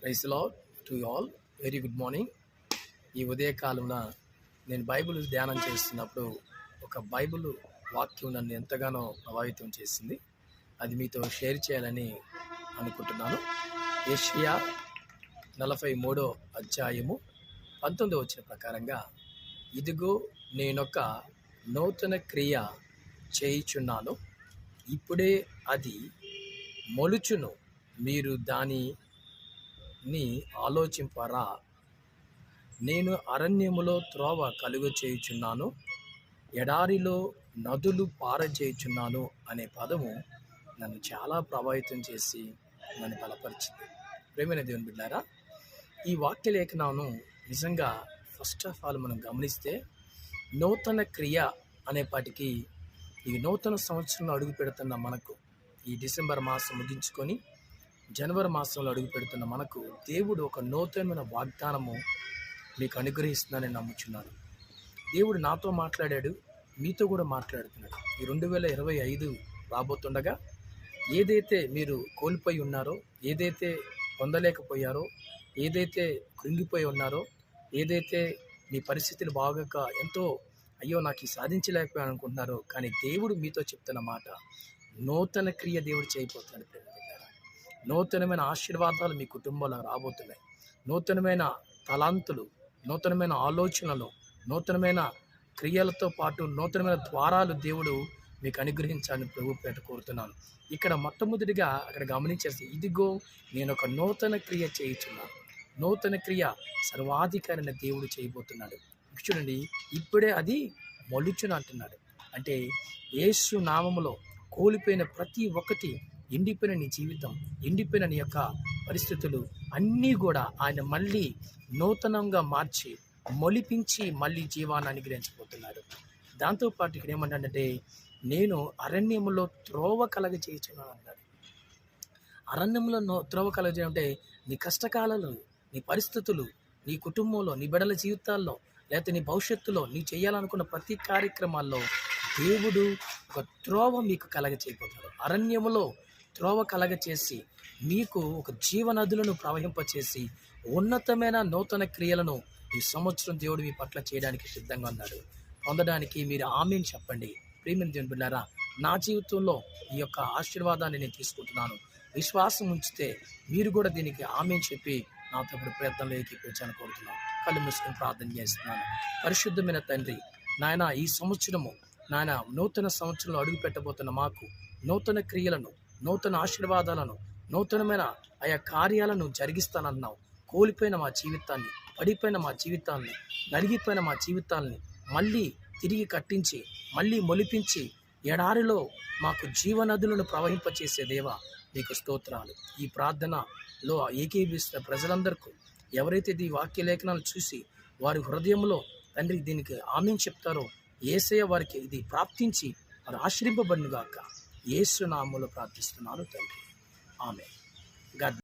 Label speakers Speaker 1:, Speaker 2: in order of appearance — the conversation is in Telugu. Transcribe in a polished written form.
Speaker 1: Praise the Lord to all. Very good morning. ఈ ఉదయకాలంలో నేను బైబిల్ ధ్యానం చేస్తున్నప్పుడు ఒక బైబిల్ వాక్యం నన్ను ఎంతగానో ప్రభావితం చేసింది. అది మీతో షేర్ చేయాలని అనుకుంటున్నాను. యెషయా 43 అధ్యాయము 19 వచ్చిన ప్రకారంగా, ఇదిగో నేనొక నూతన క్రియ చేయుచున్నాను, ఇప్పుడే అది మొలుచును, మీరు దానిని ఆలోచింపరా. నేను అరణ్యములో త్రోవ కలుగ చేయుచున్నాను, ఎడారిలో నదులు పారజేయుచున్నాను అనే పదము నన్ను చాలా ప్రభావితం చేసి నన్ను బలపరిచింది. ప్రేమైన దేవుని బిడ్డారా, ఈ వాక్య లేఖనాలను నిజంగా ఫస్ట్ ఆఫ్ ఆల్ మనం గమనిస్తే, నూతన క్రియ అనేపాటికి ఈ నూతన సంవత్సరంలో అడుగు పెడుతున్న మనకు, ఈ డిసెంబర్ మాసం ముగించుకొని జనవరి మాసంలో అడుగు పెడుతున్న మనకు దేవుడు ఒక నూతనమైన వాగ్దానము మీకు అనుగ్రహిస్తుందని నమ్ముచున్నాను. దేవుడు నాతో మాట్లాడాడు, మీతో కూడా మాట్లాడుతున్నాడు. ఈ 2025 రాబోతుండగా ఏదైతే మీరు కోల్పోయి ఉన్నారో, ఏదైతే పొందలేకపోయారో, ఏదైతే కృంగిపోయి ఉన్నారో, ఏదైతే మీ పరిస్థితులు బాగోక ఎంతో అయ్యో నాకు ఈ సాధించలేకపోయాను అనుకుంటున్నారో, కానీ దేవుడు మీతో చెప్తున్న మాట, నూతన క్రియ దేవుడు చేయబోతున్నాడు. నూతనమైన ఆశీర్వాదాలు మీ కుటుంబంలో రాబోతున్నాయి. నూతనమైన తలాంతులు, నూతనమైన ఆలోచనలు, నూతనమైన క్రియలతో పాటు నూతనమైన ద్వారాలు దేవుడు మీకు అనుగ్రహించాలని ప్రభు పేట కోరుతున్నాను. ఇక్కడ మొట్టమొదటిగా అక్కడ గమనించేసి, ఇదిగో నేను ఒక నూతన క్రియ చేయుచున్నాను. నూతన క్రియ సర్వాధికారైన దేవుడు చేయబోతున్నాడు. చూడండి, ఇప్పుడే అది మొలుచును అంటున్నాడు. అంటే యేసు నామములో కోల్పోయిన ప్రతి ఒక్కటి, ఎండిపోయిన నీ జీవితం, ఎండిపోయిన నీ యొక్క పరిస్థితులు అన్నీ కూడా ఆయన మళ్ళీ నూతనంగా మార్చి మొలిపించి మళ్ళీ జీవాన్ని అనుగ్రహించబోతున్నాడు. దాంతోపాటు ఇక్కడ ఏమంటాడంటే, నేను అరణ్యములో త్రోవ కలగ చేయుచున్నాను అన్నాడు. అరణ్యంలో త్రోవ కలగ చేయాలంటే నీ కష్టకాలాలు, నీ పరిస్థితులు, నీ కుటుంబంలో, నీ బిడ్డల జీవితాల్లో, లేకపోతే నీ భవిష్యత్తులో నీ చేయాలనుకున్న ప్రతి కార్యక్రమాల్లో దేవుడు ఒక త్రోవ మీకు కలగ చేయబోతున్నాడు. అరణ్యములో త్రోవ కలగ చేసి మీకు ఒక జీవనదులను ప్రవహింపచేసి ఉన్నతమైన నూతన క్రియలను ఈ సంవత్సరం దేవుడు మీ పట్ల చేయడానికి సిద్ధంగా ఉన్నాడు. పొందడానికి మీరు ఆమేన్ చెప్పండి. ప్రియమైన దేవుని బిడ్డలారా, నా జీవితంలో ఈ యొక్క ఆశీర్వాదాన్ని నేను తీసుకుంటున్నాను. విశ్వాసం ఉంచితే మీరు కూడా దీనికి ఆమేన్ చెప్పి నాతో ఇప్పుడు ప్రయత్నంలో ఏకీపించాలని కోరుతున్నాను. కళ్ళు మూసుకొని ప్రార్థన చేస్తున్నాను. పరిశుద్ధమైన తండ్రి, నాయన ఈ సంవత్సరము నాయన నూతన సంవత్సరంలో అడుగు పెట్టబోతున్న మాకు నూతన క్రియలను, నూతన ఆశీర్వాదాలను, నూతనమైన ఆయా కార్యాలను జరిగిస్తానన్నావు. కోల్పోయిన మా జీవితాన్ని, పడిపోయిన మా జీవితాన్ని, నలిగిపోయిన మా జీవితాన్ని మళ్ళీ తిరిగి కట్టించి, మళ్ళీ మొలిపించి, ఎడారిలో మాకు జీవనదులను ప్రవహింపచేసే దేవా నీకు స్తోత్రాలు. ఈ ప్రార్థనలో ఏకీభిస్తున్న ప్రజలందరికీ, ఎవరైతే ఈ వాక్య లేఖనాలు చూసి వారి హృదయంలో తండ్రి దీనికి ఆమేన్ చెప్తారో, యేసయ్య వారికి ఇది ప్రాప్తించి వారు ఆశ్రయింపబడునుగాక. యేసు నామములో ప్రార్థిస్తున్నాను తండ్రి, ఆమేన్. గాడ్